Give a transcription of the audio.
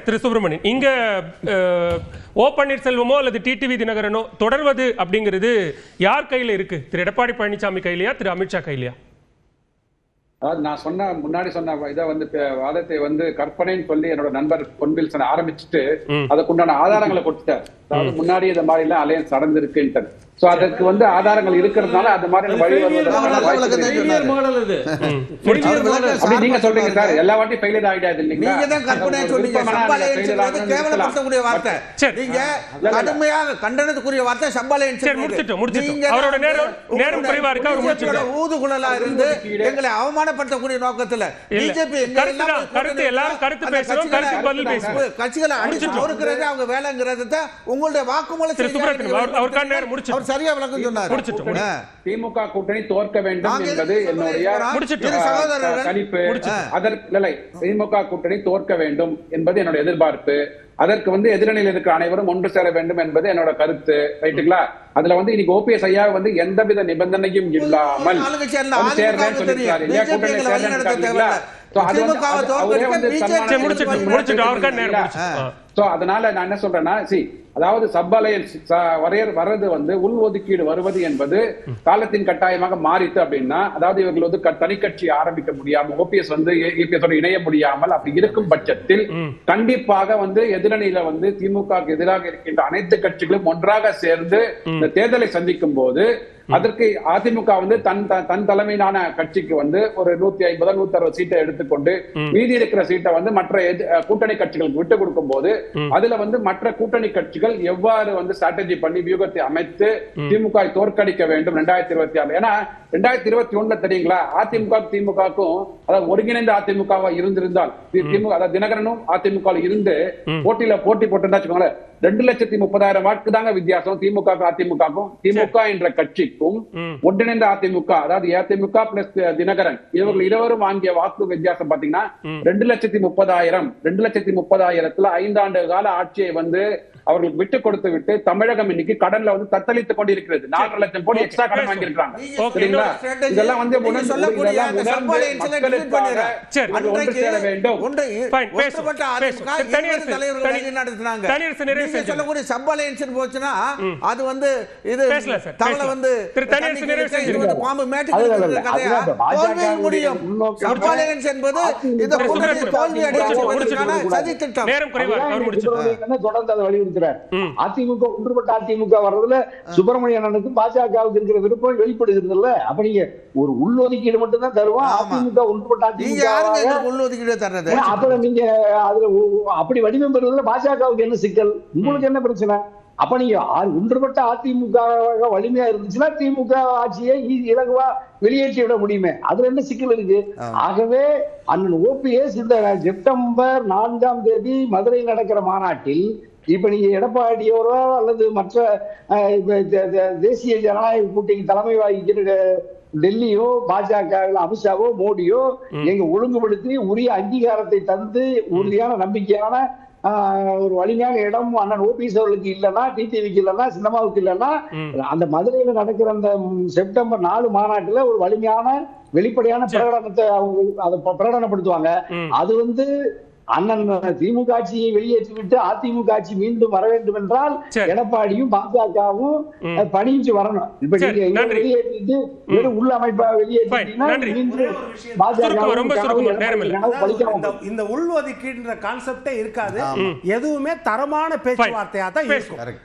திரு சுப்பிரமணியன், இங்க ஓ பன்னீர்செல்வமோ அல்லது டிடிவி தினகரனோ தொடர்வது அப்படிங்கிறது யார் கையில இருக்கு? திரு எடப்பாடி பழனிசாமி கையிலையா, திரு அமித்ஷா கையிலையா? அதாவது நான் முன்னாடி சொன்ன இதை வாதத்தை கற்பனைன்னு சொல்லி என்னோட நண்பர் பொன்வில்சன் ஆரம்பிச்சுட்டு அதுக்குண்டான ஆதாரங்களை கொடுத்துட்டார். அதாவது முன்னாடி இந்த மாதிரி எல்லாம் அலையன்ஸ் நடந்திருக்குன்ட்டு. சோ அதற்கு ஆதாரங்கள் இருக்கிறதுனால அது மாதிரி வழி அப்படி நீங்க சொல்றீங்க சார். எல்லா வாட்டியும் ஃபெயிலியர் ஆயிடாது இல்லைங்களா? நீங்க தான் கற்பனை சொன்னீங்க. சம்பாலயன்ஸ் கேவலப்படுத்தக்கூடிய வார்த்தை. நீங்க கடுமையாக கண்டனத்துக்குரிய வார்த்தை சம்பாலயன்ஸ். முடிச்சிட்டோம். அவரோட நேரம் குறைவா இருக்கு. அவர் முடிச்சிட்டார். ஊதுகுழலா இருந்து எங்களை அவமானப்படுத்தக்கூடிய நோக்கத்துல பிஜேபி கருத்து எல்லாரும் கருத்து பேசுறோம், கருத்து பதில் பேசுறோம். கட்சிகளை அடிச்சு நொறுக்குறது அவங்க வேலைங்கிறத உங்களுடைய வாக்குமூலம் அவருக்கான நேரம் முடிச்சிட்டோம். சரியா விளக்கம் சொன்னார். திமுக கூட்டணி தோற்க வேண்டும் என்பது என்னுடைய கணிப்பு. திமுக கூட்டணி தோற்க வேண்டும் என்பது என்னோட எதிர்பார்ப்பு. அதற்கு எதிரணியில் இருக்கிற அனைவரும் ஒன்று சேர வேண்டும் என்பது என்னோட கருத்து. ரைட்டுங்களா? அதுல இன்னைக்கு ஓபிஎஸ் ஐயா எந்தவித நிபந்தனையும் இல்லாமல் சேர்றேன்னு சொல்லியிருக்காரு இல்லையா? கூட்டணி சேர்றேன்னு. அதனால நான் என்ன சொல்றேன்னா, அதாவது சப் அலையன்ஸ் வர்றது உள் ஒதுக்கீடு வருவது என்பது காலத்தின் கட்டாயமாக மாறித்து அப்படின்னா, அதாவது இவர்கள் தனி கட்சி ஆரம்பிக்க முடியாம ஓபிஎஸ் இணைய முடியாமல் அப்படி இருக்கும் பட்சத்தில் கண்டிப்பாக எதிரணியில திமுக எதிராக இருக்கின்ற அனைத்து கட்சிகளும் ஒன்றாக சேர்ந்து இந்த தேர்தலை சந்திக்கும் போது அதற்கு அதிமுக தன் தலைமையிலான கட்சிக்கு ஒரு 150 160 சீட்டை எடுத்துக்கொண்டு மீதி இருக்கிற சீட்டை மற்ற கூட்டணி கட்சிகளுக்கு விட்டு கொடுக்கும் போது அதுல மற்ற கூட்டணி கட்சிகள் எவ்வாறு ஸ்ட்ராட்டஜி பண்ணி வியூகத்தை அமைத்து திமுக தோற்கடிக்க வேண்டும் 2026. ஏன்னா 2021 தெரியுங்களா, அதிமுக திமுகக்கும் அதாவது ஒருங்கிணைந்த அதிமுகவா இருந்திருந்தால் திமுக தினகரனும் அதிமுக இருந்து போட்டி போட்டு 2,30,000 வாக்கு தாங்க வித்தியாசம் திமுக அதிமுகவும். திமுக என்ற கட்சிக்கும் ஒன்றிணைந்த அதிமுக அதாவது அதிமுக பிளஸ் தினகரன் இவர்கள் இருவரும் வாங்கிய வாக்கு வித்தியாசம் பாத்தீங்கன்னா 2,30,000. 2,30,000 5 ஆண்டு கால ஆட்சியை அவர்களுக்கு விட்டு கொடுத்து விட்டு தமிழகம் இன்னைக்கு கடன்ல தத்தளித்துக் கொண்டிருக்கிறது. 4 லட்சம் கோடி எக்ஸ்ட்ரா கடன் வாங்கியிருக்காங்க. சரிங்களா? இதெல்லாம் அதிமுக ஒன்றுபட்ட அதிமுக வர்றதுல சுப்பிரமணியனுக்கு பாஜகவுக்கு இருக்கிற விருப்பம் வெளிப்படுகிறது. அப்ப நீங்க ஒரு உள்ஒதுக்கீடு மட்டும் தான் தருவோம். அதிமுக ஒன்றுபட்ட அதிமுக அப்புறம் நீங்க அதுல அப்படி வடிவம் பெறுவதில் பாஜகவுக்கு என்ன சிக்கல்? உங்களுக்கு என்ன பிரச்சனை? அப்ப நீங்க ஒன்றுபட்ட அதிமுக வலிமையா இருந்துச்சுன்னா திமுக ஆட்சியை இலகுவா வெளியேற்றி விட முடியுமே. அதுல என்ன சிக்கல் இருக்கு? ஆகவே அண்ணன் ஓபிஎஸ் இந்த செப்டம்பர் 4ஆம் தேதி மதுரையில் நடக்கிற மாநாட்டில் இப்ப நீங்க எடப்பாடியோரோ அல்லது மற்ற தேசிய ஜனநாயக கூட்டணி தலைமை வகிக்கிற டெல்லியோ பாஜக அமித்ஷாவோ மோடியோ எங்க ஒழுங்குபடுத்தி உரிய அங்கீகாரத்தை தந்து உறுதியான நம்பிக்கையான ஒரு வலிமையான இடம் அண்ணன் ஓபிஎஸ் அவர்களுக்கு இல்லைன்னா, டிடிவிக்கு இல்லைன்னா, சின்னமாவுக்கு இல்லைன்னா அந்த மதுரையில நடக்கிற அந்த செப்டம்பர் 4 மாநாட்டுல ஒரு வலிமையான வெளிப்படையான பிரகடனத்தை அவங்க அதை பிரகடனப்படுத்துவாங்க. அது அண்ணன் திமுக ஆட்சியை வெளியேற்றிவிட்டு அதிமுக ஆட்சி மீண்டும் வர வேண்டும் என்றால் எடப்பாடியும் பாஜகவும் பணிஞ்சு வரணும். இப்ப நீங்க வெளியேற்றிட்டு வெறும் உள்ள அமைப்பா வெளியேற்றிட்டீங்கன்னா இந்த உள்ஒதுக்கீடுன்ற கான்செப்டே இருக்காது. எதுவுமே தரமான பேச்சுவார்த்தையா தான் இருக்கும்.